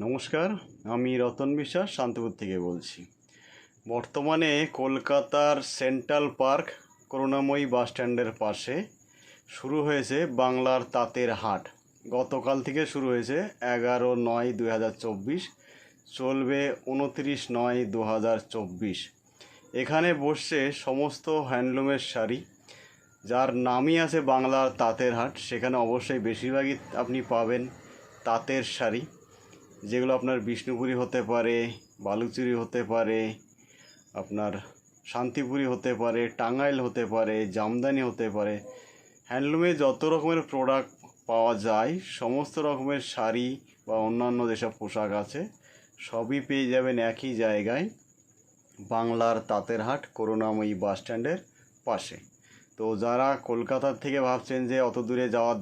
নমস্কার, আমি রতন বিশ্বাস শান্তিপুর থেকে বলছি। বর্তমানে কলকাতার সেন্ট্রাল পার্ক করুণাময়ী বাস স্ট্যান্ডের পাশে শুরু হয়েছে বাংলার তাঁতের হাট। গতকাল থেকে শুরু হয়েছে 11/9/2024, চলবে 29/9/2024। এখানে বসছে সমস্ত হ্যান্ডলুমের শাড়ি, যার নামই আছে বাংলার তাঁতের হাট। সেখানে অবশ্যই বেশিরভাগই আপনি পাবেন তাঁতের শাড়ি, যেগুলো আপনার বিষ্ণুপুরি হতে পারে, বালুচুরি হতে পারে, আপনার শান্তিপুরি হতে পারে, টাঙ্গাইল হতে পারে, জামদানি হতে পারে। হ্যান্ডলুমে যত রকমের প্রোডাক্ট পাওয়া যায়, সমস্ত রকমের শাড়ি বা অন্যান্য যেসব পোশাক আছে সবই পেয়ে যাবেন একই জায়গায়, বাংলার তাঁতের হাট করুণাময়ী বাস স্ট্যান্ডের পাশে। তো যারা কলকাতার থেকে ভাবছেন যে অত দূরে যাওয়া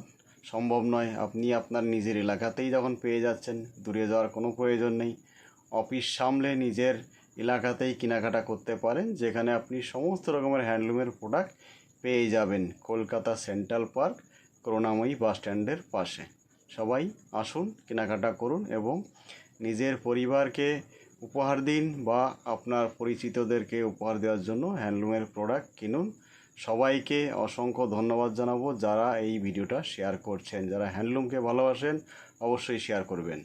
সম্ভব নয়, আপনি আপনার নিজের এলাকাতেই যখন পেয়ে যাচ্ছেন, দূরে যাওয়ার কোনো প্রয়োজন নেই। অফিস সামলে নিজের এলাকাতেই কেনাকাটা করতে পারেন, যেখানে আপনি সমস্ত রকমের হ্যান্ডলুমের প্রোডাক্ট পেয়ে যাবেন কলকাতা সেন্ট্রাল পার্ক করুণাময়ী বাস স্ট্যান্ডের পাশে। সবাই আসুন, কেনাকাটা করুন এবং নিজের পরিবারকে উপহার দিন বা আপনার পরিচিতদেরকে উপহার দেওয়ার জন্য হ্যান্ডলুমের প্রোডাক্ট কিনুন। সবাইকে অসংখ্য ধন্যবাদ জানাবো যারা এই ভিডিওটা শেয়ার করছেন। যারা হ্যান্ডলুমকে ভালোবাসেন অবশ্যই শেয়ার করবেন।